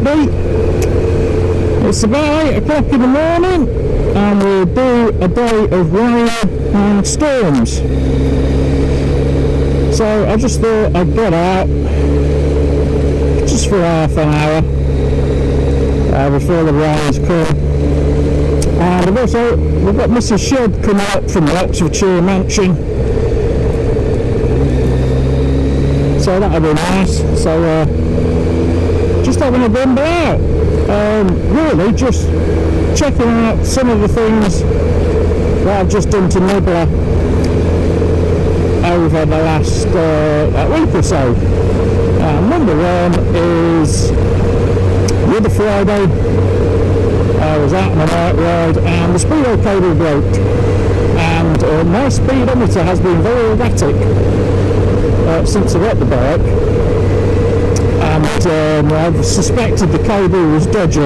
windy. It's about 8 o'clock in the morning, and we'll do a day of rain and storms. So I just thought I'd get out just for half an hour before the rains come. And we've got Mrs. Shed coming up from the Oxfordshire mansion, so that'll be nice. So just having a bumble out, really just checking out some of the things that I've just done to Nibbler over the last week or so. Number one is the other Friday I was out on a night ride and the speedo cable broke, and my speedometer has been very erratic since I got the bike, and I've suspected the cable was dodgy,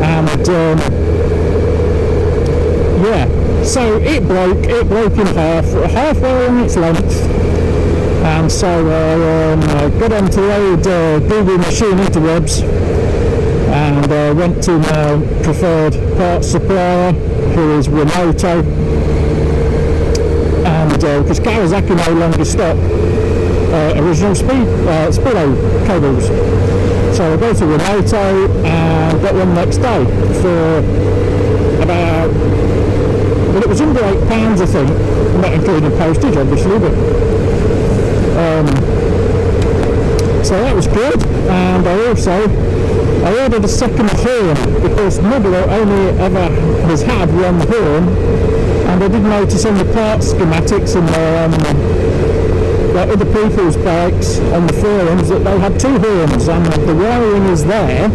and yeah, so it broke in halfway on its length. And so I got onto the old Google machine interwebs and went to my preferred parts supplier, who is Remoto, and because Kawasaki no longer stock original speedo cables, so I go to Remoto and got one next day for about, well, it was under £8 I think, not including postage obviously, but so that was good. And I ordered a second horn, because Nibbler only ever has had one horn, and I did notice on the parts schematics and other people's bikes on the forums that they had two horns, and the wiring is there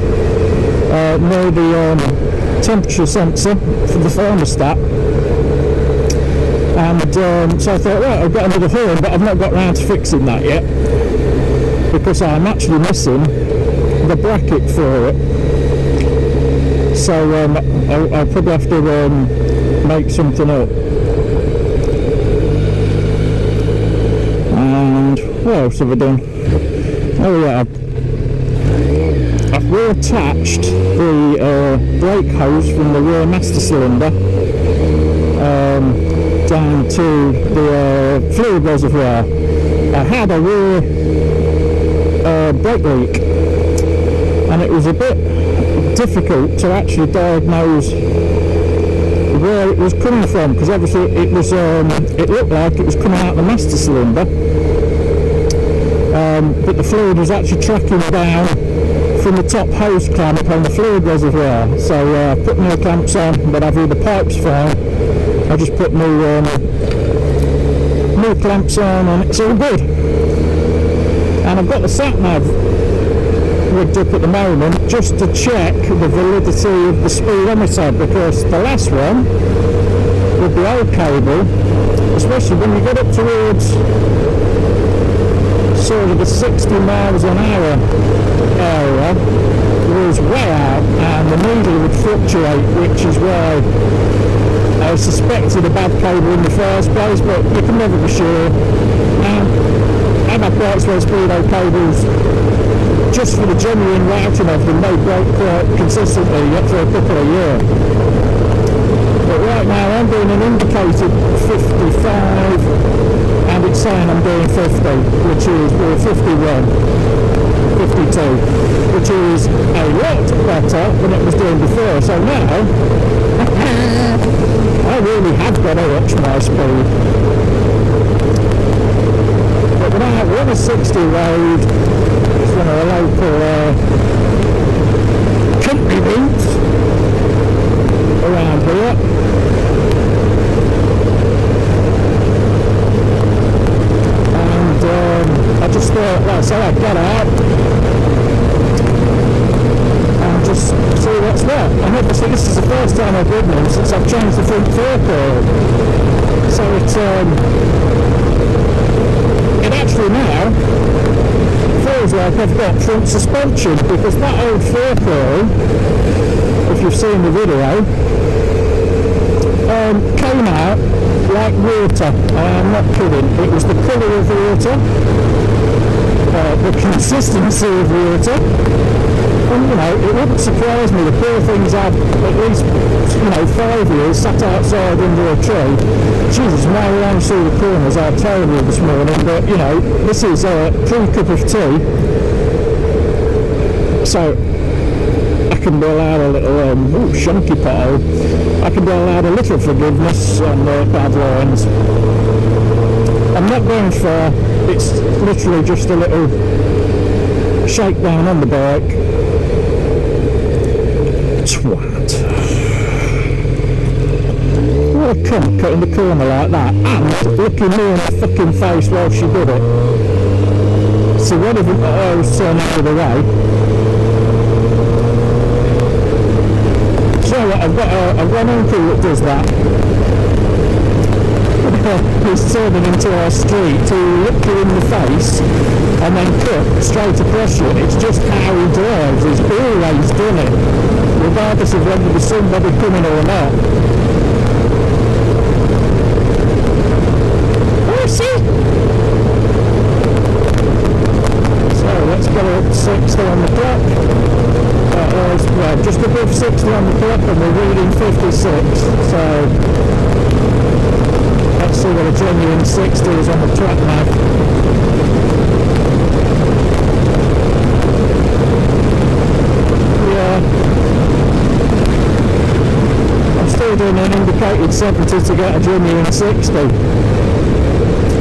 near the temperature sensor for the thermostat. And so I thought, well, I've got another horn, but I've not got round to fixing that yet, because I'm actually missing the bracket for it. So I'll probably have to make something up. And what else have I done? Oh yeah, I've reattached the brake hose from the rear master cylinder down to the fluid reservoir. I had a rear brake leak, and it was a bit difficult to actually diagnose where it was coming from, because obviously it was it looked like it was coming out of the master cylinder, but the fluid was actually tracking down from the top hose clamp on the fluid reservoir. So I put new clamps on, but I've the pipes fine. I just put new clamps on and it's all good. And I've got the sat nav rigged up at the moment just to check the validity of the speedometer, because the last one with the old cable, especially when you get up towards sort of the 60 miles an hour area, was way out and the needle would fluctuate, which is why I suspected a bad cable in the first place, but you can never be sure. I've had quite slow speedo cables just for the genuine routing of them. They break quite consistently yet for a couple of years. But right now I'm doing an indicated 55 and it's saying I'm doing 50, which is 51, 52, which is a lot better than it was doing before. So now I really have got to watch my speed. But now we're on a 60 road. It's one of the local company routes around here. And I just thought, like I said, I'd get out and just see what's what. And obviously this is the first time I've ridden them since I've changed the front fork oil. So it actually now feels like I've got front suspension, because that old fork oil, if you've seen the video, came out like water. I'm not kidding. It was the colour of water, the consistency of water, it wouldn't surprise me. The poor things had at least, 5 years sat outside under a tree. Jesus, my lines through the corners are terrible this morning, but this is a pre-cup of tea, so I can be allowed a little shunky pile. I can be allowed a little forgiveness on the bad lines. I'm not going far. It's literally just a little shakedown on the bike. Twat. What a cunt cutting the corner like that and looking me in the fucking face while she did it. So one of them I was turning out of the way. So I've got an uncle that does that. He's turning into our street to look you in the face and then cut straight across you. It's just how he drives. He's always done it, regardless of whether there's somebody coming or not. Oh, see? So let's go up 60 on the clock. Just above 60 on the clock, and we're reading 56. So let's see what a genuine 60 is on the track nav. Yeah. I'm still doing an indicated 70 to get a genuine 60.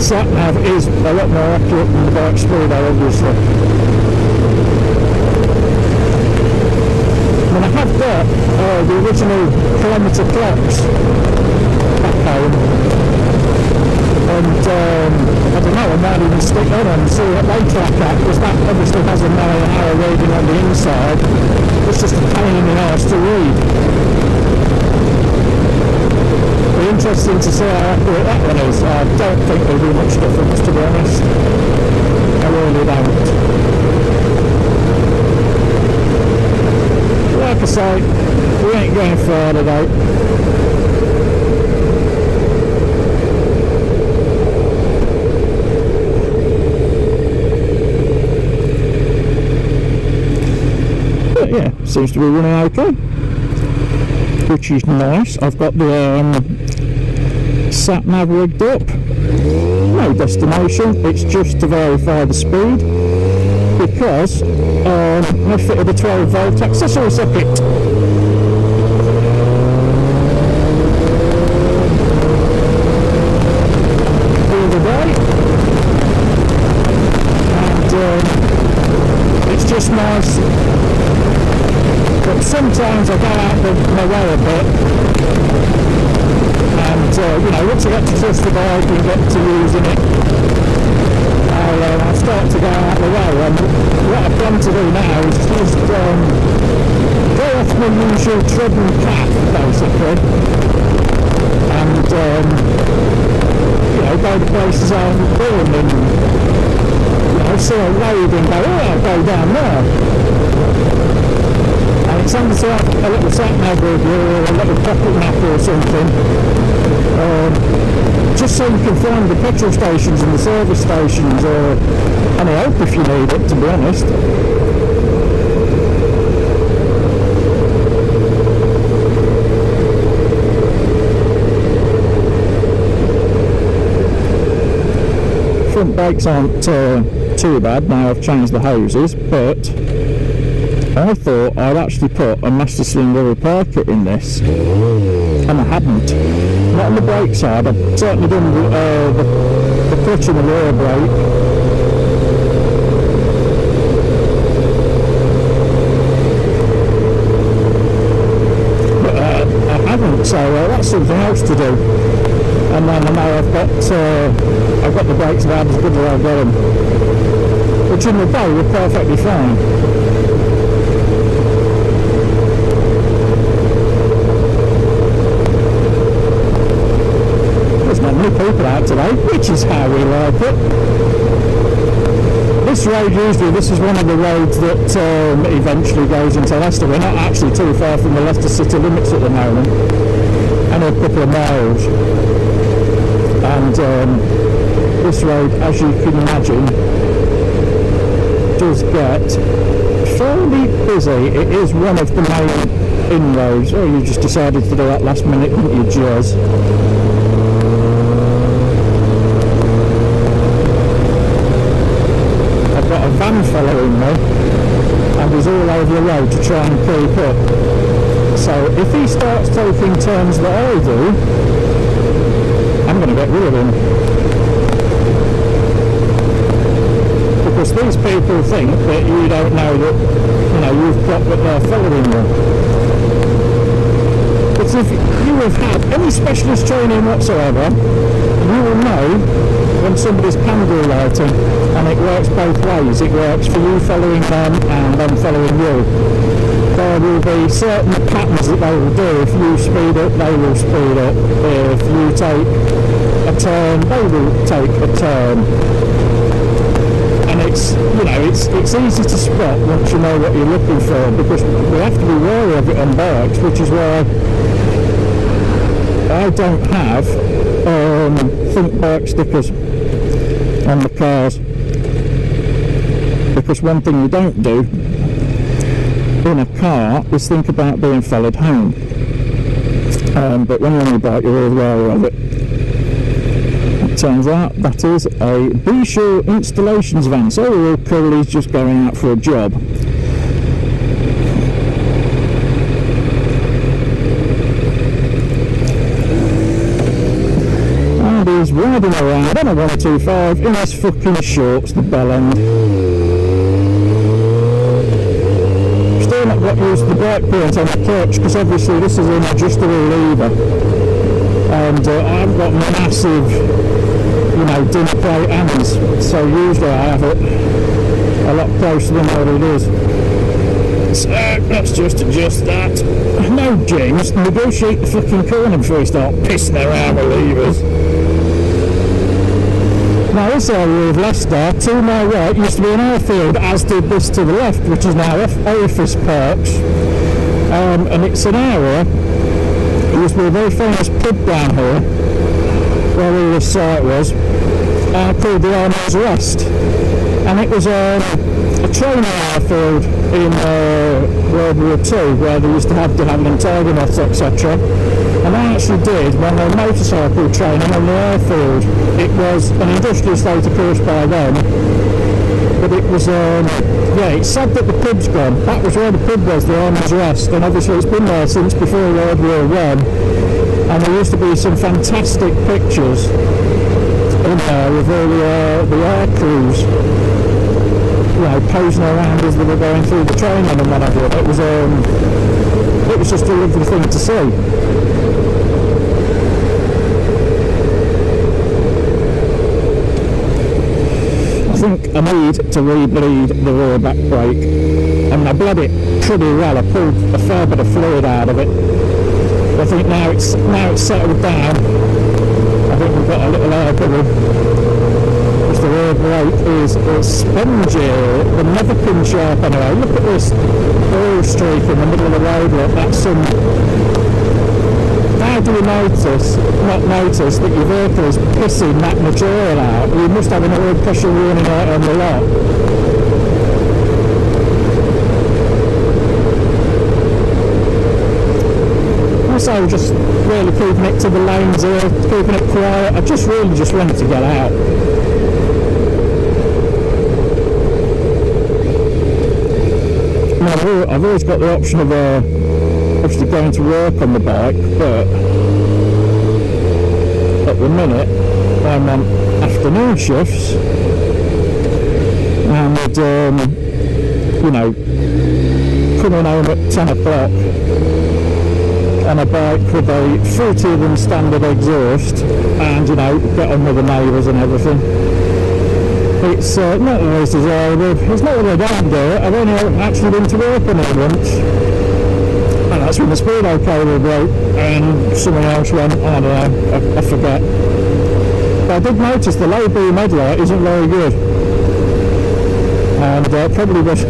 Sat nav is a lot more accurate than the bike speedo, obviously. I mean, I have got the original kilometre clocks back home. And I don't know, I might even stick that on and see what they track at, because that obviously has a mile-an-hour reading on the inside. It's just a pain in the arse to read. It'll be interesting to see how accurate that one is. I don't think there'll be much difference, to be honest. I really don't. Like I say, we ain't going far today. Yeah, seems to be running okay, which is nice. I've got the sat nav rigged up, no destination, it's just to verify the speed, because I fitted a 12 volt accessory socket. The other day, and it's just nice. But sometimes I go out of my way a bit, and once I get to trust the bike and get to using it, I'll start to go out of the way. And what I plan to do now is just go off my usual trodden path, basically, and go to places I haven't been, and see a road and go, I'll go down there. And it's handy to have a little sat nav with you, or a little pocket map or something, just so you can find the petrol stations and the service stations, or any help if you need it, to be honest. Front brakes aren't too bad now I've changed the hoses, but I thought I'd actually put a master cylinder repair kit in this, and I hadn't. Not on the brake side. I've certainly done the clutch and the rear brake. But I haven't, so that's something else to do. And then I know I've got the brakes about as good as I've got them, which in the day were perfectly fine. Many people out today, which is how we like it. This road, usually this is one of the roads that eventually goes into Leicester. We're not actually too far from the Leicester city limits at the moment, and a couple of miles. And this road, as you can imagine, does get fairly busy. It is one of the main inroads. Oh, you just decided to do that last minute, didn't you, Jez? I've got a van following me, and he's all over the road to try and keep up. So if he starts taking turns that I do, I'm going to get rid of him. Because these people think that you don't know that, you've got that they're following you. But if you have had any specialist training whatsoever, you will know when somebody's candle lighting, and it works both ways. It works for you following them and them following you. There will be certain patterns that they will do. If you speed up, they will speed up. If you take a turn, they will take a turn. And it's easy to spot once you know what you're looking for, because we have to be wary of it on bikes, which is why I don't have think bike stickers on the cars, because one thing you don't do in a car is think about being followed home, but when you're on your bike you're all aware of it. It turns out that is a B-Shore installations van, so we're all cool, he's just going out for a job. And he's riding around on a 125 in his fucking shorts, the bell end. Still not got used to the brake paint on the clutch, because obviously this is an adjustable lever, and I've got massive dinner plate hands, so usually I have it a lot closer than what it is. So let's just adjust that. No, James, negotiate the fucking corner before you start pissing around with levers. Now this area of Leicester, to my right, used to be an airfield, as did this to the left, which is now office parks, and it's an area. It used to be a very famous pub down here, where all this site was, called the Army's Rest, and it was a training airfield in World War II, where they used to have and Tigernuts, etc. And I actually did one of motorcycle training on the airfield. It was an industrial estate, of course, by then, but it was it's sad that the pub's gone. That was where the pub was, the Army's Rest, and obviously it's been there since before World War I. And there used to be some fantastic pictures in there of all the air crews, posing around as they were going through the training and whatever. It was just a lovely thing to see. I think I need to re-bleed the rear back brake, and I bled it pretty well. I pulled a fair bit of fluid out of it. I think now it's settled down. I think we've got a little air bubble. The rear brake is spongy, but never pin sharp anyway. Look at this oil streak in the middle of the road, look, that's some... How do you not notice that your vehicle is pissing that material out? You must have an oil pressure warning light on the lot. So just really keeping it to the lanes here, keeping it quiet. I just really wanted to get out. Now, I've always got the option of obviously going to work on the bike, but at the minute I'm on afternoon shifts, and coming home at 10 o'clock on a bike with a fruitier than standard exhaust, and get on with the neighbours and everything. It's not always desirable. It's not that I don't do it. I've only actually been to work on it once, and that's when the speedo cable broke and something else went. I don't know, I forget. But I did notice the low beam headlight isn't very good, and probably was.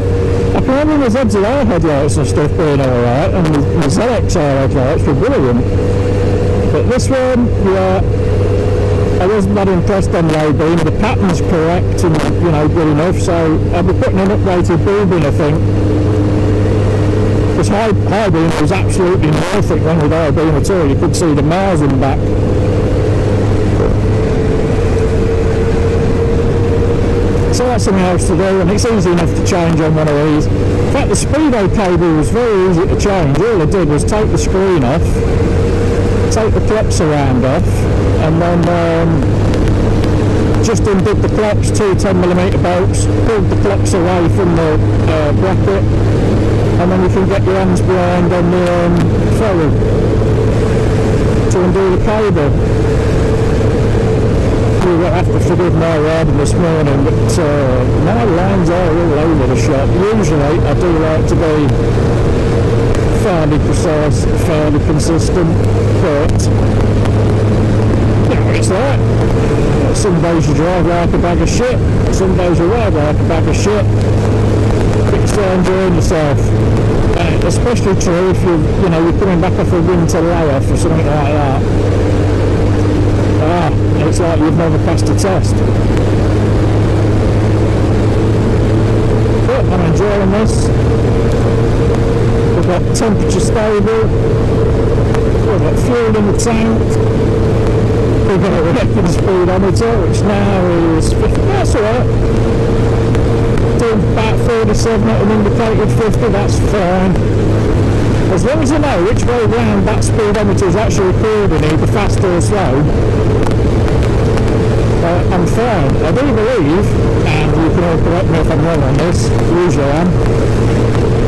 I can remember the ZX10 headlights and stuff being alright, and the ZX10 headlights were brilliant. But this one, I wasn't that impressed on low beam. The pattern's correct and, good enough, so I'll be putting an updated boom in, I think. because high beam was absolutely perfect when with high beam at all. You could see the miles in back. So that's something else to do, and it's easy enough to change on one of these. In fact, the speedo cable was very easy to change. All I did was take the screen off, take the clips around off, and then just undid the clips, two 10mm bolts, pulled the clips away from the bracket, and then you can get your hands behind on the ferry to undo the cable. You will have to forgive my riding this morning, but my lines are all over the shop. Usually I do like to be fairly precise, fairly consistent, but you know what it's like. Some days you drive like a bag of shit, some days you ride like a bag of shit, but you're still enjoying yourself. Especially true if you're coming back off a winter layoff or something like that. It's like you've never passed a test. But I'm enjoying this. We've got temperature stable, we've got fuel in the tank, we've got a working speedometer which now is 50, that's alright. Doing about 47 at an indicated 50, that's fine. As long as I know which way round that speedometer is actually recording, either fast or slow, I'm fine. I do believe, and you can all correct me if I'm wrong on this, usually I am,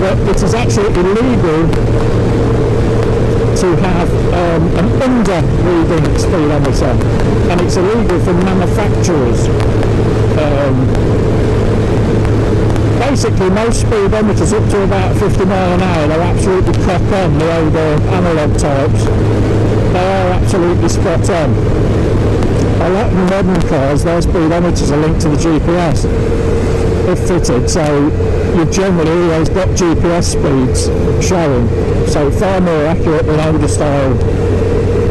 but it is actually illegal to have an under-reading speedometer, and it's illegal for manufacturers. Basically, most speedometers up to about 50 mile an hour, they're absolutely crack on, the old analogue types. They are absolutely spot on. A lot of modern cars, their speedometers are linked to the GPS if fitted, so you've generally always got GPS speeds showing, so far more accurate than older style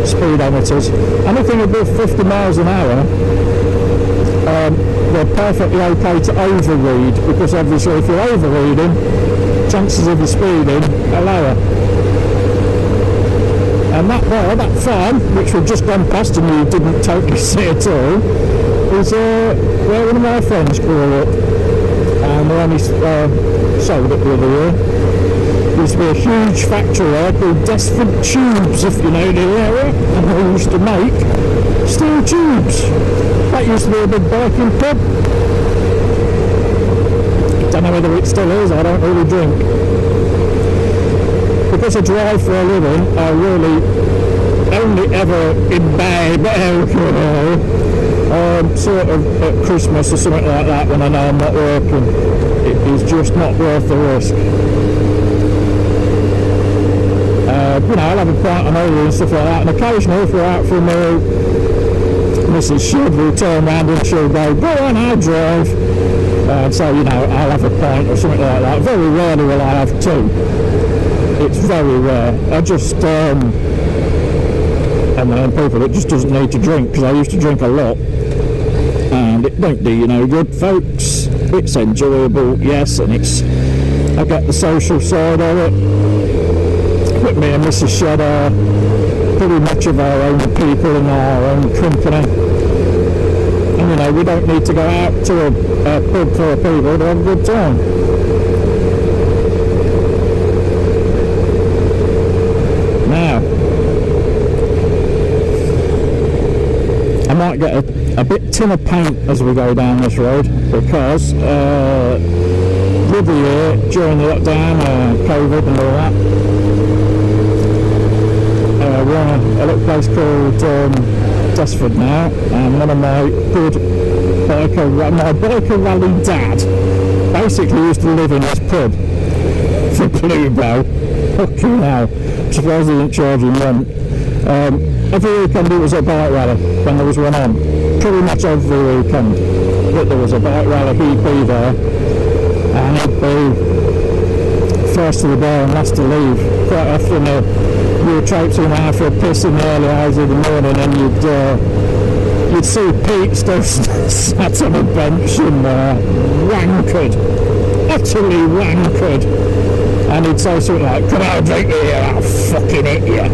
speedometers. Anything above 50 miles an hour, they're perfectly okay to overread, because obviously if you're overreading, chances of you speeding are lower. And that farm, which we've just gone past and you didn't totally see at all, is where one of my friends grew up, and they only sold it the other year. There used to be a huge factory there called Desford Tubes, if you know the area, and they used to make steel tubes. That used to be a big biking pub. Don't know whether it still is, I don't really drink. Because I drive for a living, I really only ever imbibe alcohol sort of at Christmas or something like that when I know I'm not working. It is just not worth the risk. I'll have a pint of Ola and stuff like that, and occasionally if we're out for a meal, Mrs. Shud will turn around and she'll go, "Go on, I'll drive." So, I'll have a pint or something like that. Very rarely will I have two. It's very rare. I just, I'm one of them people that just doesn't need to drink, because I used to drink a lot. And it don't do you no good, folks. It's enjoyable, yes, and I get the social side of it. But me and Mrs. Shedd are pretty much of our own people in our own company. And we don't need to go out to a pub for people to have a good time. Now, I might get a bit tin of paint as we go down this road, because the other year, during the lockdown, COVID and all that, we're on a little place called Desford now, and one of my good biker rally dad basically used to live in this pub for Bluebell. Fucking hell, I'm surprised they didn't charge him rent. Every weekend there was a bike rally when there was one on. Pretty much every weekend that there was a bike rally, he'd be there, and he'd be first to the bar and last to leave. Quite often you were traipsing out for a piss in the early hours of the morning, and you'd see Pete still sat on a bench and wankered, utterly wankered. and he'd say something like, "Come on, drink me here, I'll fucking hit you."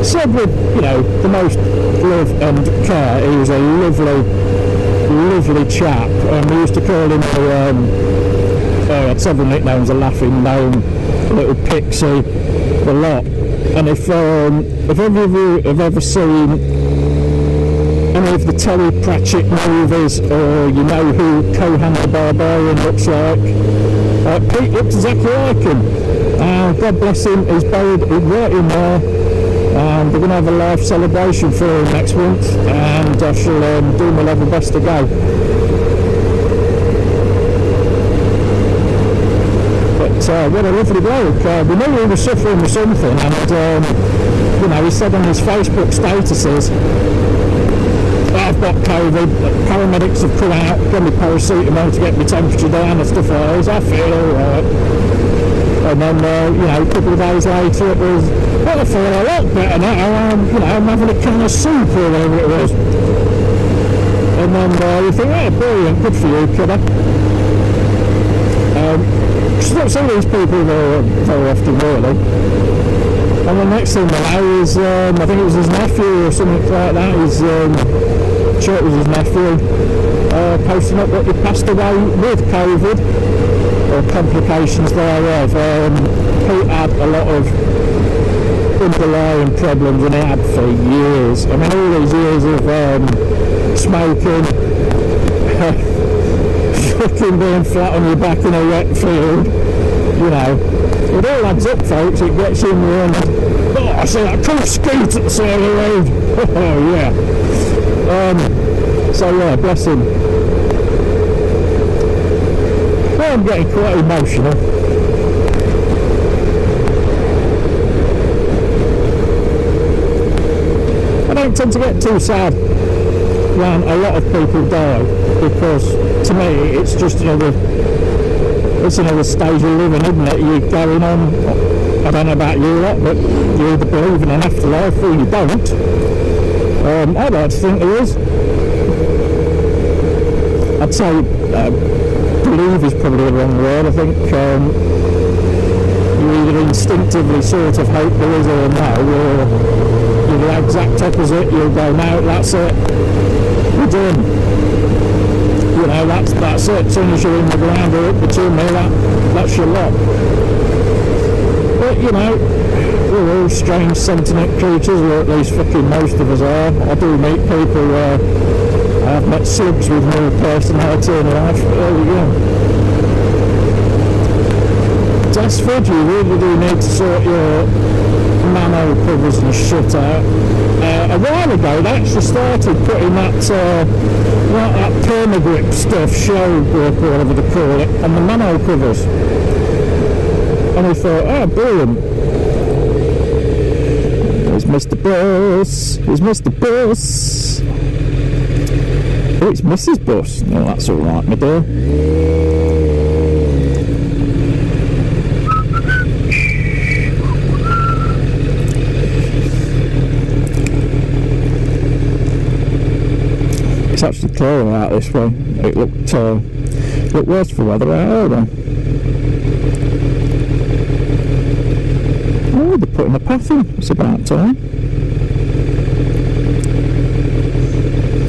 Said with, you know, the most love and care. He was a lovely chap, and we used to call him had several nicknames: a laughing gnome, little pixie, the lot. And if any of you have ever seen any of the Terry Pratchett movies, or you know who Cohan the Barbarian looks like, Pete looks exactly like him. God bless him, he's buried right in there, and we're going to have a live celebration for him next month, and I shall do my level best to go. But what a lovely bloke. We knew he was suffering with something, and you know, he said on his Facebook statuses, "I've got COVID, paramedics have come out, got me paracetamol to get my temperature down and stuff like this, I feel alright." And then, you know, a couple of days later it was, "Well, I feel a lot better now, you know, I'm having a can of soup," or whatever it was. And then you think, "Oh, brilliant, good for you, kiddo." Because you don't see these people very often, really. And the next thing I know is, I think it was his nephew or something like that, sure it was his nephew, posting up that he passed away with COVID, or complications thereof. He had a lot of underlying problems, and he had for years. I mean, all these years of smoking, fucking being flat on your back in a wet field, you know. It all adds up, folks. It gets in the end. "Oh, I see that cool scoot at the side of the road." Oh, yeah. So, yeah, bless him. Well, I'm getting quite emotional. I don't tend to get too sad when a lot of people die, because to me it's just another stage of living, isn't it? You're going on, I don't know about you lot, but you either believe in an afterlife or you don't. I'd like to think there is. I'd say believe is probably the wrong word. I think you either instinctively sort of hope there is or no, or you're the exact opposite. You'll go, "No, that's it, we're done." You know, that's it. As soon as you're in the ground or up between me, that's your lot. But, you know, we're all strange sentient creatures, or at least fucking most of us are. I do meet people where I've met slugs with more personality in life, but there we go. Desford, you really do need to sort your nano covers and shit out. A while ago they actually started putting that permagrip stuff, show grip or whatever they call it, on the nano covers. And we thought, "Oh, brilliant. Here's Mr. Bus, here's Mr. Bus. Oh, it's Mrs. Bus. No, that's alright, my dear." It's actually clearer out this way. It looked worse for weather out. Hold on. Oh, they're putting a path in. It's about time.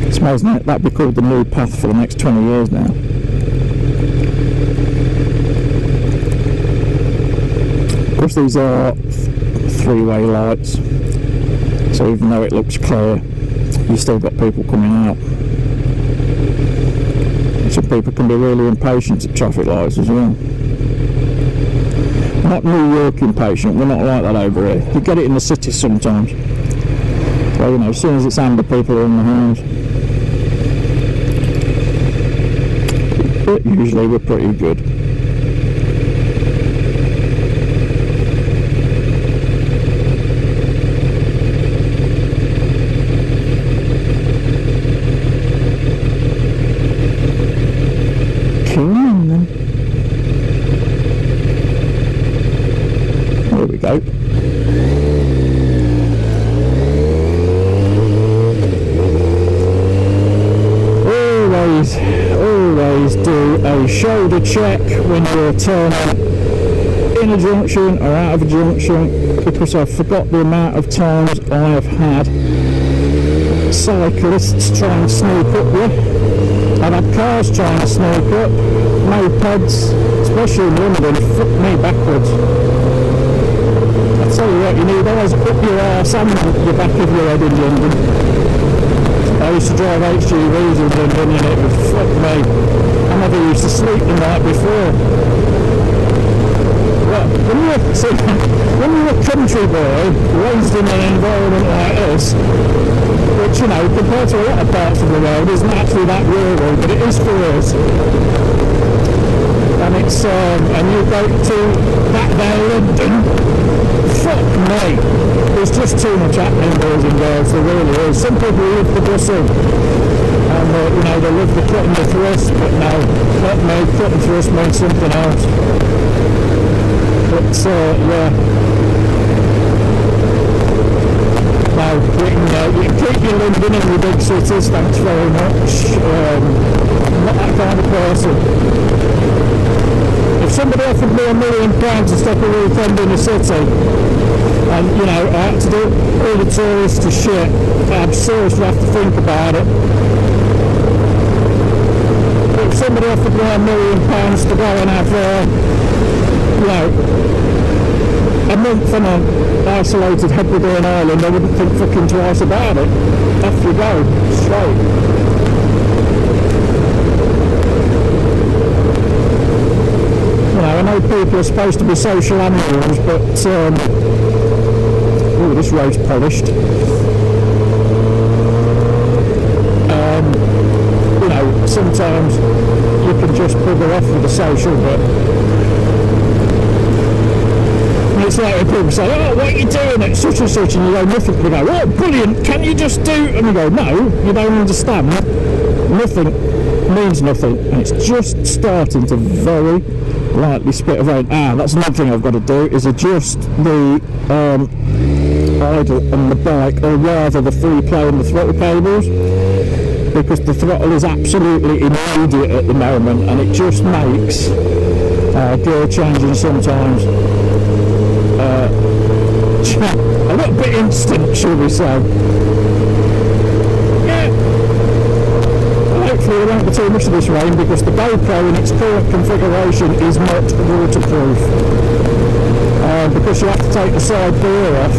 It smells like that'd be called the new path for the next 20 years now. Of course, these are three-way lights, so even though it looks clear, you've still got people coming out. Some people can be really impatient at traffic lights as well. Not New York impatient, we're not like that over here. You get it in the city sometimes. Well, you know, as soon as it's amber, people are in the house. But usually we're pretty good. There we go. Always do a shoulder check when you're turning in a junction or out of a junction, because I forgot the amount of times I have had cyclists try and sneak up you. I've had cars trying to sneak up, mopeds, especially in London, fuck me backwards. I tell you what, you need eyes up your arse and the back of your head in London. I used to drive HGVs in London and it was fuck me. I never used to sleep the night before. Well, when you're a country boy raised in an environment like this, which, you know, compared to a lot of parts of the world isn't actually that rural, but it is for us. And it's and you go to that there London, fuck me, there's just too much happening, boys and girls, there really is. Some people love the bustle, and you know, they love the cut and the thrust, but no, not me, cut and thrust means something else. But yeah, no, you can keep your London in the big cities, thanks very much. I'm not that kind of person. If somebody offered me £1 million to stop a weekend in the city, and you know, I had to do all the tourist shit, I'd seriously have to think about it. But if somebody offered me £1 million to go and have, you know, a month on an isolated Hebridean island, I wouldn't think fucking twice about it. Off you go, straight. You know, I know people are supposed to be social animals, but oh, this road's polished. You know, sometimes you can just bugger off with the social bit. And it's like when people say, oh, what are you doing at such and such, and you go, nothing. They go, oh, brilliant, can you just do, and you go, no, you don't understand. Nothing means nothing, and it's just starting to very lightly spit around. That's another thing I've got to do, is adjust the idle on the bike, or rather the free play on the throttle cables, because the throttle is absolutely immediate at the moment, and it just makes gear changing sometimes a little bit instant, shall we say. Yeah. Hopefully there won't be too much of this rain, because the GoPro in its current configuration is not waterproof. Because you have to take the side gear off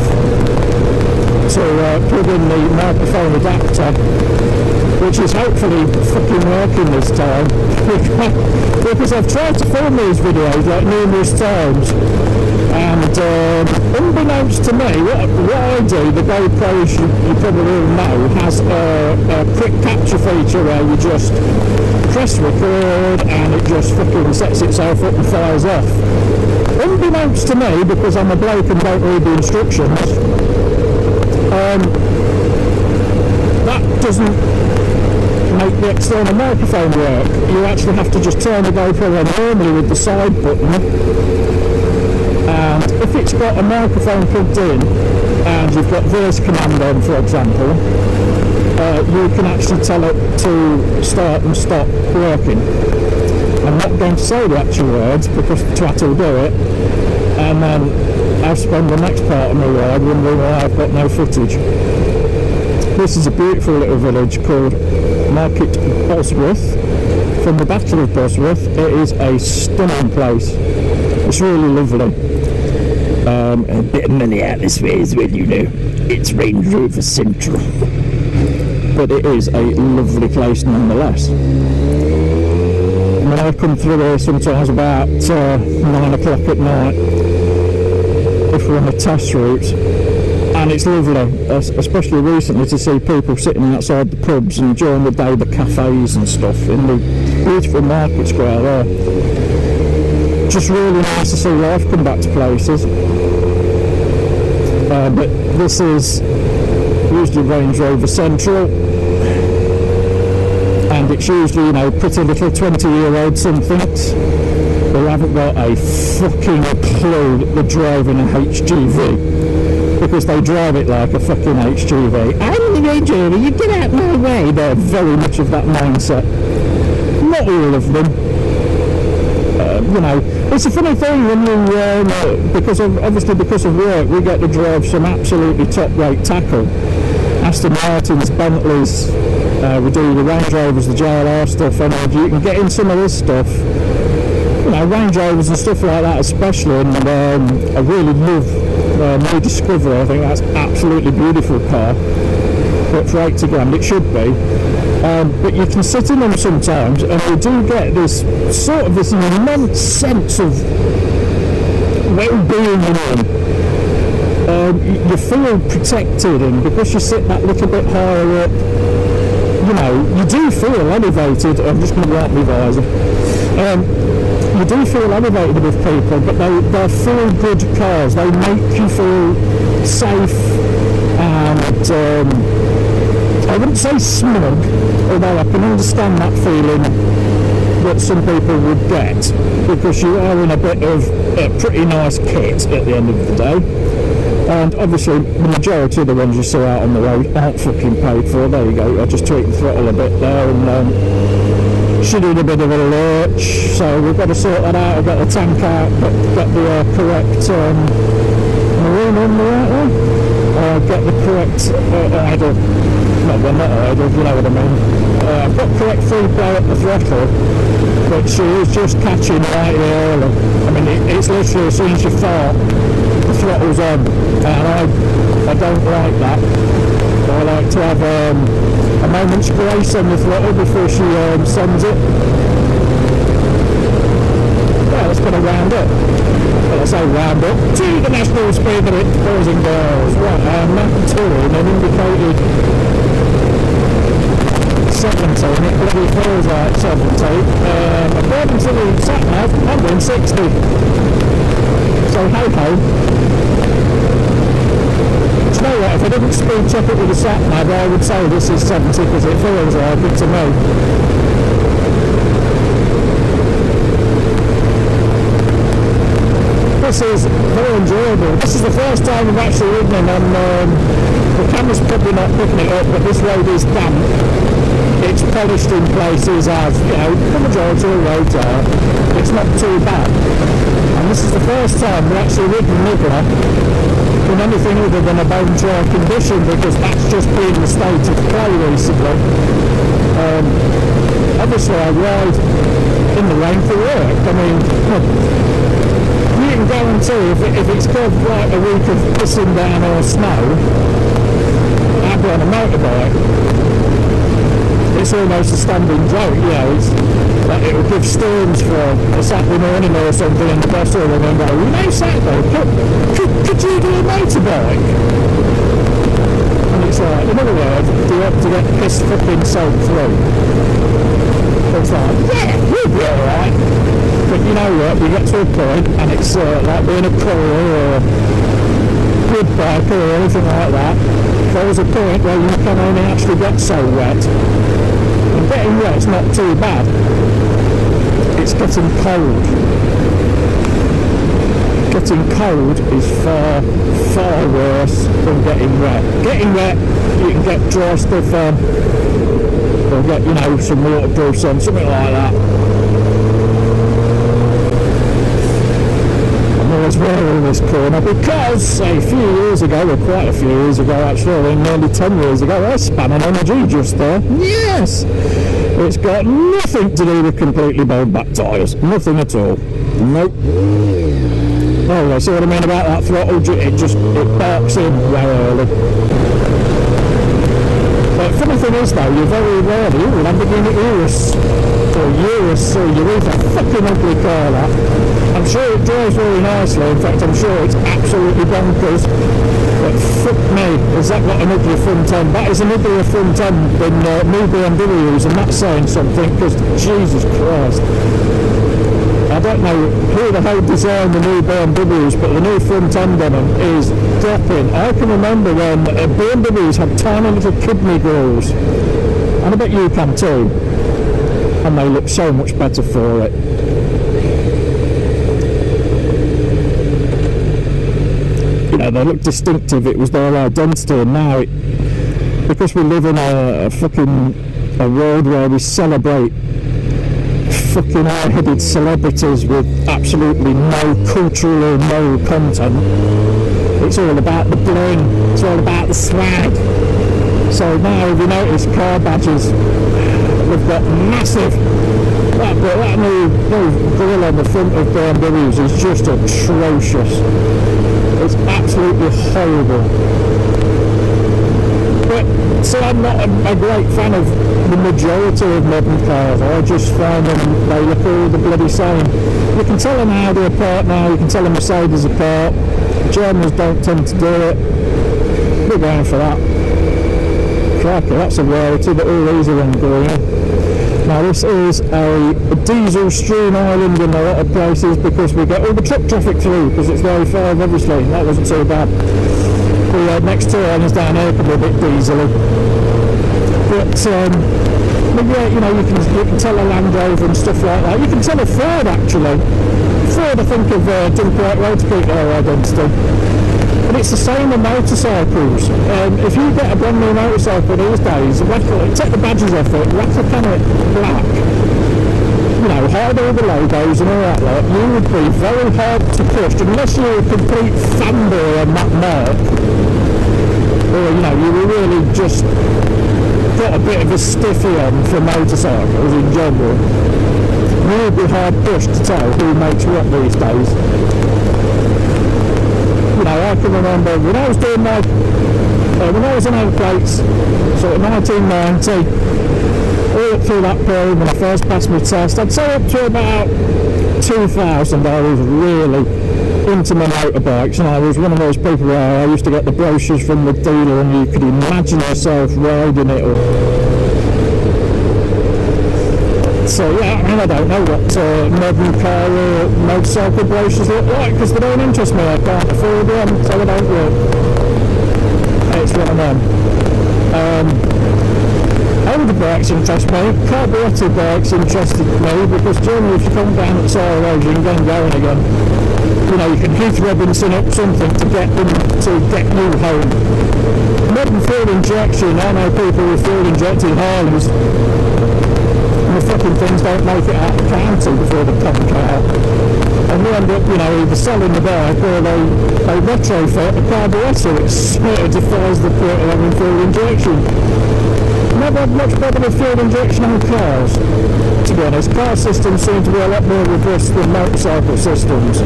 to plug in the microphone adapter, which is hopefully fucking working this time. Because I've tried to film these videos like numerous times, and unbeknownst to me, what I do, the GoPro, you probably all know, has a quick capture feature where you just press record and it just fucking sets itself up and fires off. Unbeknownst to me, because I'm a bloke and don't read the instructions, that doesn't make the external microphone work. You actually have to just turn the GoPro on normally with the side button, and if it's got a microphone plugged in and you've got voice command on, for example, you can actually tell it to start and stop working. I'm not going to say the actual words because the twat will do it, and then I'll spend the next part of my ride wondering why I've got no footage. This is a beautiful little village called Market Bosworth. From the Battle of Bosworth, it is a stunning place. It's really lovely. A bit of money atmosphere as well, you know. It's Range Rover Central. But it is a lovely place nonetheless. When I come through here sometimes about 9 o'clock at night, if we're on a test route, and it's lovely, especially recently, to see people sitting outside the pubs, and during the day the cafes and stuff in the beautiful market square there. Just really nice to see life come back to places. But this is usually Range Rover Central, and it's usually, you know, pretty little 20-year-old somethings who haven't got a fucking clue that they're driving a HGV, because they drive it like a fucking HGV. I'm the Range Rover, you get out my way. They're very much of that mindset. Not all of them. You know, It's a funny thing when you, because of work, we get to drive some absolutely top-rate tackle. Aston Martins, Bentleys, we do the Range Rovers, the JLR stuff, and you can get in some of this stuff. You know, Range Rovers and stuff like that especially, and I really love new Discovery. I think that's an absolutely beautiful car, but for 80 grand it should be. But you can sit in them sometimes, and you do get this sort of this immense sense of well-being in them. You feel protected, and because you sit that little bit higher up, you know, you do feel elevated. I'm just going to wipe my visor. You do feel elevated with people, but they're feel-good cars. They make you feel safe, and I wouldn't say smug, although I can understand that feeling that some people would get, because you are in a bit of a pretty nice kit at the end of the day. And obviously the majority of the ones you see out on the road aren't fucking paid for. There you go, I just tweaked the throttle a bit there, and she did a bit of a lurch, so we've got to sort that out. I've got the tank out, get the correct marine on the right one, get the correct idle, well not idle, you know what I mean. I've got correct free play at the throttle, but she is just catching right early. I mean, it's literally as soon as you fart, the throttle's on, and I don't like that. I like to have a moment's grace on the throttle before she sends it. Yeah, let's put a round up. Well, I say round up to the national speed limit, boys and girls. Right, map 2 and indicated 17, it bloody feels like 17. According to the sat nav, I'm doing 60. So hey ho. Do you know what, if I didn't speed check it with the sat nav, I would say this is 70 because it feels like it to me. This is very enjoyable. This is the first time I've actually ridden on, the camera's probably not picking it up, but this road is damp. It's polished in places, as you know, the majority of roads are. It's not too bad. And this is the first time we've actually ridden Nibbler in anything other than a bone dry condition, because that's just been the state of play recently. Obviously I ride in the rain for work. I mean, you can guarantee if it's got like a week of pissing down or snow, I'll be on a motorbike. It's almost a standing joke, you know, it's like it will give storms for a Saturday morning or something, and the boss will ring and go, you know, Saturday, could you do a motorbike? And it's like, in other words, do you have to get pissed fucking soaked through? It's like, yeah, we'll be alright. But you know what, you get to a point, and it's like being a pro or a good biker or anything like that. There was a point where you can only actually get so wet. And getting wet's not too bad. It's getting cold. Getting cold is far, far worse than getting wet. Getting wet, you can get dry stuff on, or get, you know, some waterproofs on, something like that. As well in this corner, because a few years ago, or quite a few years ago actually, nearly 10 years ago, I span an energy just there. Yes! It's got nothing to do with completely bowed back tyres. Nothing at all. Nope. Oh, I see what I mean about that throttle. It barks in way early. But funny thing is though, you're very rarely Lamborghini Urus, or Urus, a fucking ugly car that. I'm sure it drives very nicely, in fact I'm sure it's absolutely bonkers, but fuck me, has that got an ugly front end? That is an uglier front end than new BMWs, and that's saying something, because Jesus Christ. I don't know who the hell designed the new BMWs, but the new front end on them is dropping. I can remember when BMWs had tiny little kidney grills, and I bet you can too, and they look so much better for it. You know, they look distinctive, it was their identity, and now because we live in a world where we celebrate fucking high-headed celebrities with absolutely no cultural or moral content. It's all about the bling, it's all about the swag. So now, if you notice, car badges, we've got massive. That new grill on the front of BMWs is just atrocious. It's absolutely horrible. But so I'm not a great fan of the majority of modern cars. I just find them, they look all the bloody same. You can tell an Audi apart now, you can tell a Mercedes apart. Germans don't tend to do it. We're going for that. Crikey, that's a rarity, but all these are on green. Now this is a diesel stream island in a lot of places because we get all the truck traffic through, because it's row 5 obviously. That wasn't so bad. The next two islands down here can be a bit diesely. But yeah, you know, you can tell a Land Rover and stuff like that. You can tell a Ford actually. Ford, I think, have done quite well to keep their identity. But it's the same with motorcycles. If you get a brand new motorcycle these days, take the badges off it, wrap the can it black, you know, hide all the logos and all that lot, you would be very hard to push unless you're a complete fanboy on that mark. Or, you know, you were really just got a bit of a stiffy on for motorcycles in general. You would be hard pushed to tell who makes what these days. You know, I can remember when I was doing my, when I was on old plates, sort of 1990, all up through that period when I first passed my test, I'd say up to about 2000 I was really into my motorbikes, and I was one of those people where I used to get the brochures from the dealer and you could imagine yourself riding it all. So yeah, I mean, I don't know what modern car or motorcycle brochures look like because they don't interest me. I can't afford them, so they don't work. It's one of them. Older bikes interest me. Carburetted bikes interested me because generally if you come down at Sarah Road you can go and going again. You know, you can Heath Robinson up something to get them to get you home. Modern fuel injection, I know people with fuel injected Harleys. The fucking things don't make it out of the county before they come out, and we end up, you know, either selling the bike or they retrofit a carburettor, which sort of defies the point of having fuel injection. Never had much bother with fuel injection on cars, to be honest. Car systems seem to be a lot more robust than motorcycle systems.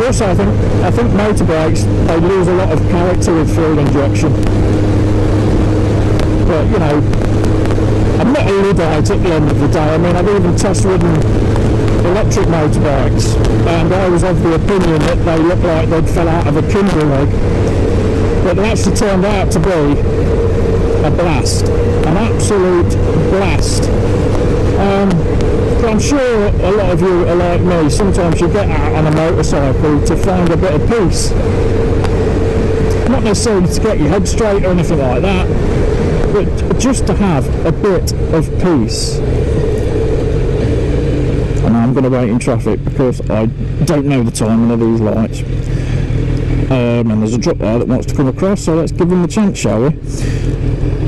Also, I think motorbikes, they lose a lot of character with fuel injection. But, you know, I'm not a Luddite at the end of the day. I mean, I've even test-ridden electric motorbikes, and I was of the opinion that they looked like they'd fell out of a Kinder egg. But they actually turned out to be a blast, an absolute blast. But I'm sure a lot of you are like me. Sometimes you get out on a motorcycle to find a bit of peace. Not necessarily to get your head straight or anything like that, but just to have a bit of peace. And I'm going to wait in traffic because I don't know the timing of these lights. And there's a drop there that wants to come across, so let's give him the chance, shall we?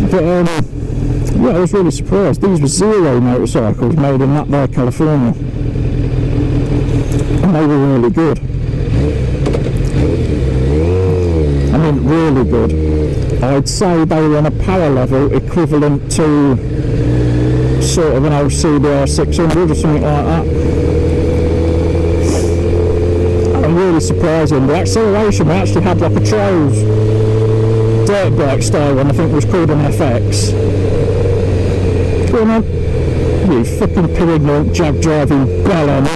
But yeah, I was really surprised. These were Zero motorcycles made in that there California, and they were really good. I mean, really good. I'd say they were on a power level equivalent to sort of an old CBR 600 or something like that. And really surprising. The acceleration, we actually had like a Trials dirt bike style one, I think it was called an FX. Come on, you fucking pig jab driving bellend.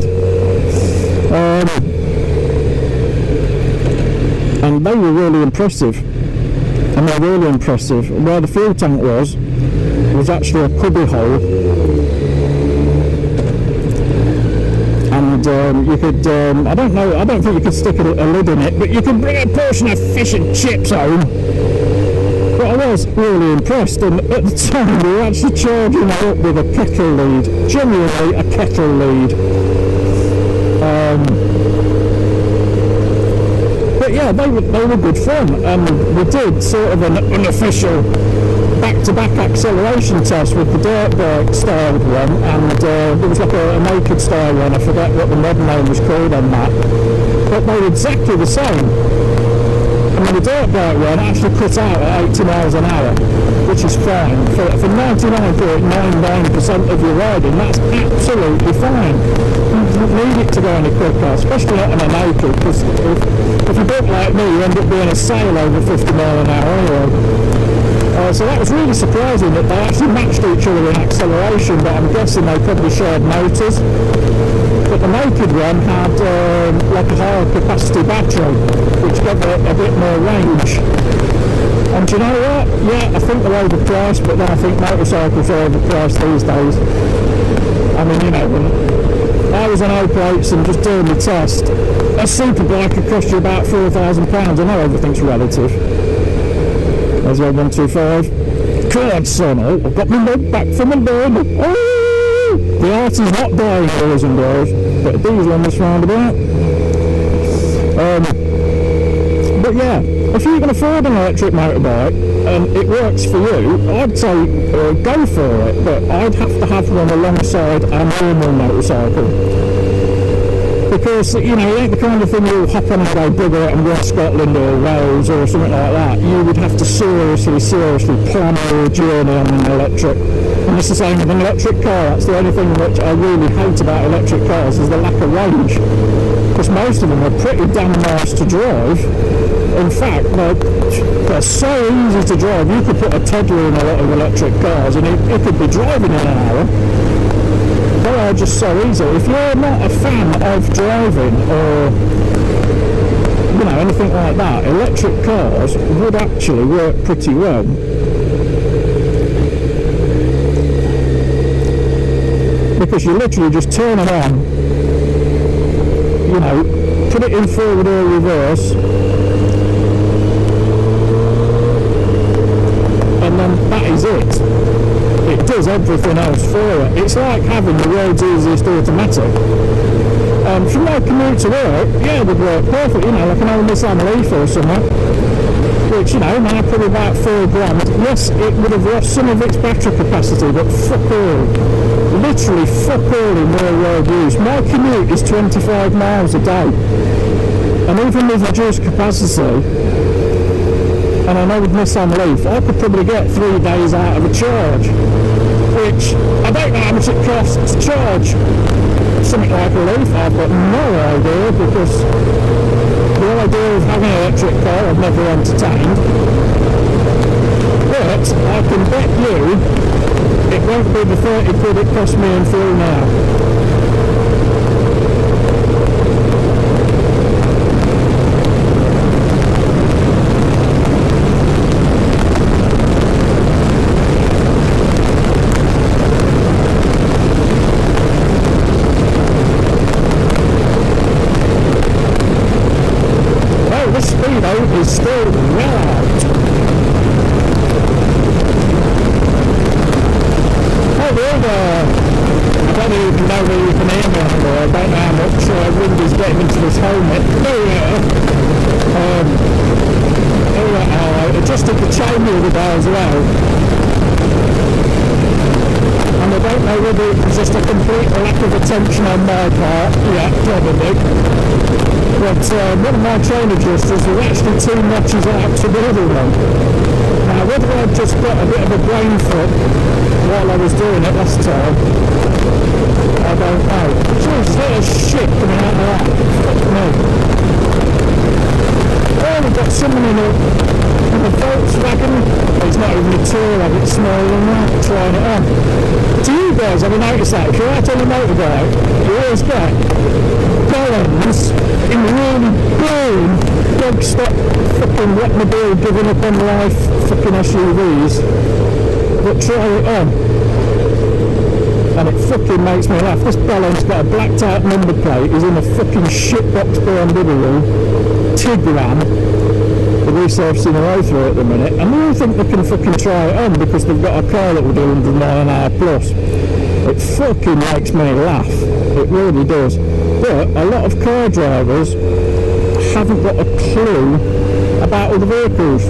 And they were really impressive. And they're really impressive. Where the fuel tank was actually a cubby hole, and you could, I don't think you could stick a lid in it, but you could bring a portion of fish and chips home. But I was really impressed, and at the time we were actually charging it up with a kettle lead, genuinely a kettle lead. But yeah, they were good fun, and we did sort of an unofficial back back-to-back acceleration test with the dirt bike styled one, and there was like a naked style one. I forget what the modern name was called on that, but they were exactly the same. I mean, the dirt bike one actually cut out at 80 miles an hour, which is fine. For 99.99% of your riding, that's absolutely fine. You don't need it to go any quicker, especially not on a naked, because if you don't like me, you end up being a sail over 50 mile an hour anyway. So that was really surprising that they actually matched each other in acceleration, but I'm guessing they probably shared motors. But the naked one had like a higher capacity battery, which gave it a bit more range. And do you know what? Yeah, I think they're overpriced, but then I think motorcycles are overpriced these days. I mean, you know, when I was on O-plates and just doing the test, a superbike could cost you about £4,000. I know everything's relative. There's your 125. God, son, oh, I've got my mug back from the burn. Oh! The art is not dying, boys and girls. Bit of diesel on this roundabout. But yeah, if you can afford an electric motorbike and it works for you, I'd say go for it. But I'd have to have one alongside a normal motorcycle. Because, you know, it ain't the kind of thing you'll hop on and go bigger out in West Scotland or Wales or something like that. You would have to seriously plan your journey on an electric. And it's the same with an electric car. That's the only thing which I really hate about electric cars is the lack of range. Because most of them are pretty damn nice to drive. In fact, they're so easy to drive. You could put a toddler in a lot of electric cars and it could be driving in an hour. They are just so easy. If you're not a fan of driving or, you know, anything like that, electric cars would actually work pretty well. Because you literally just turn it on, you know, put it in forward or reverse, and then that is it. It does everything else for it. It's like having the world's easiest automatic. From my commute to work, yeah, it would work perfect, you know, like an old Nissan Leaf or something, which, you know, now probably about £4,000. Yes, it would have lost some of its battery capacity, but fuck all. Literally fuck all in real world use. My commute is 25 miles a day, and even with reduced capacity, and I know with Nissan Leaf, I could probably get 3 days out of a charge, which I don't know how much it costs to charge something like a Leaf. I've got no idea, because the idea of having an electric car I've never entertained. But I can bet you it won't be the 30 quid it cost me in fuel now. Is still well out. Oh, well, I don't even know whether you can hear me anymore. I don't know how much wind is getting into this helmet. I adjusted the chain the other day as well. And I don't know whether it was just a complete lack of attention on my part. Yeah, probably. But one of my chain adjusters was actually 2 notches out to the other one. Now, whether I'd just got a bit of a brain fuck while I was doing it last time, I don't know. Jeez, there's shit coming out of that. Fuck me. Oh, we've got someone in a Volkswagen. It's not even a tour of it, smaller than that, trying it on. Do you guys ever notice that? If you're out on a motorbike, you always get Collins in really boom, dog stop fucking wet-mobile giving up on life fucking SUVs, but try it on. And it fucking makes me laugh. This bellend's got a blacked out number plate, he's in a fucking shitbox BMW Tiguan, the resurfacing the way through at the minute, and they all think they can fucking try it on because they've got a car that will do 100 mile an hour plus. It fucking makes me laugh, it really does. But a lot of car drivers haven't got a clue about other vehicles.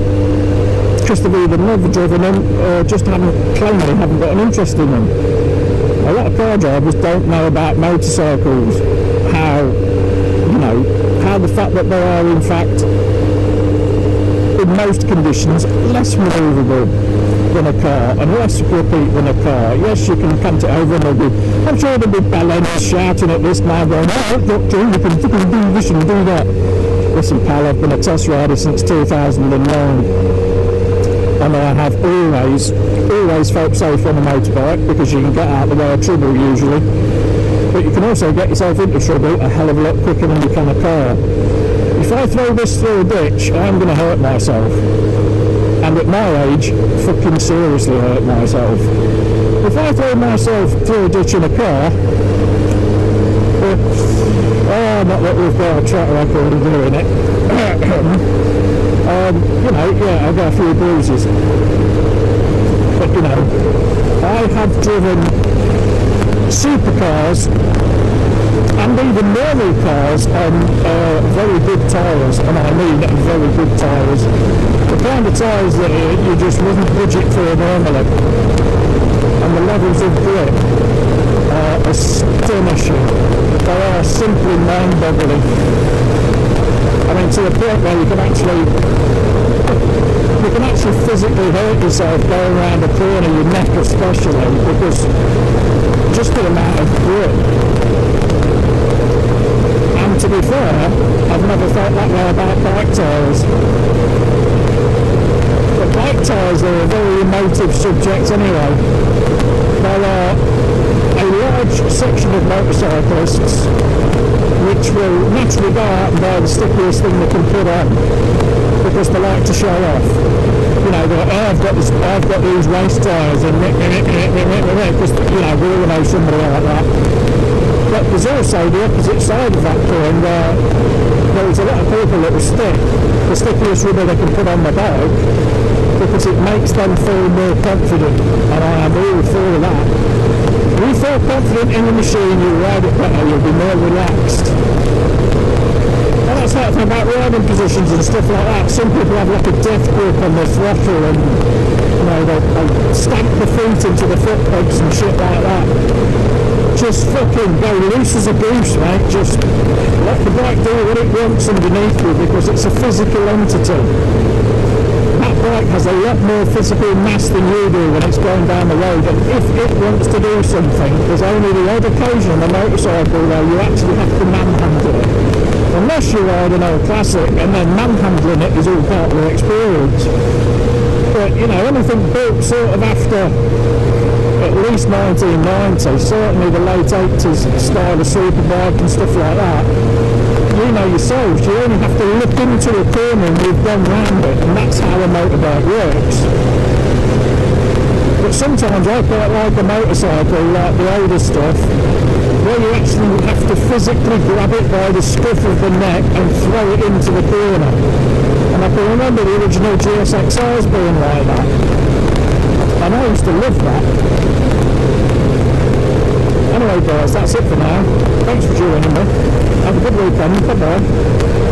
because they've either never driven them or just plainly haven't got an interest in them. A lot of car drivers don't know about motorcycles, how the fact that they are in fact in most conditions less manoeuvrable than a car and less grippy than a car. Yes, you can punt it over and I'm sure there'll be bellends shouting at this man going, oh, doctor, you can do this and do that. Listen pal, I've been a test rider since 2009 and I have always felt safe on a motorbike because you can get out of the way of trouble usually, but you can also get yourself into trouble a hell of a lot quicker than you can a car. If I throw this through a ditch, I'm going to hurt myself. And at my age, fucking seriously hurt myself. If I throw myself through a ditch in a car, not that we've got a track record of doing it, I've got a few bruises. But, I have driven supercars and even normal cars on very good tyres, and I mean very good tyres. The kind of tyres that you just wouldn't budget for normally. And the levels of grip are astonishing. They are simply mind-boggling. I mean, to the point where you can actually physically hurt yourself going around a corner, your neck especially, because just the amount of grip. And to be fair, I've never felt that way about bike tyres. But bike tyres are a very emotive subject anyway. There are a large section of motorcyclists which will naturally go out and buy the stickiest thing they can put on because they like to show off. I've got these race tyres and because we all know somebody like that. But there's also the opposite side of that coin where there's a lot of people that will stick the stickiest rubber they can put on the bike because it makes them feel more confident, and I am all for that. When you feel confident in the machine, you ride it better, you'll be more relaxed. And that's like about riding positions and stuff like that. Some people have like a death grip on their throttle and they stamp the feet into the foot pegs and shit like that. Just fucking go loose as a goose, mate. Just let the bike do what it wants underneath you because it's a physical entity. That bike has a lot more physical mass than you do when it's going down the road, and if it wants to do something, there's only the odd occasion on a motorcycle where you actually have to manhandle it. Unless you ride an old classic, and then manhandling it is all part of the experience. But, anything built sort of after at least 1990, certainly the late 80s style of superbike and stuff like that, you know yourselves, you only have to look into a corner and you've gone round it, and that's how a motorbike works. But sometimes I quite like a motorcycle, like the older stuff, where you actually have to physically grab it by the scruff of the neck and throw it into the corner. And I can remember the original ZX10s being like that. And I used to love that. Anyway guys, that's it for now. Thanks for joining me. Have a good weekend. Bye bye.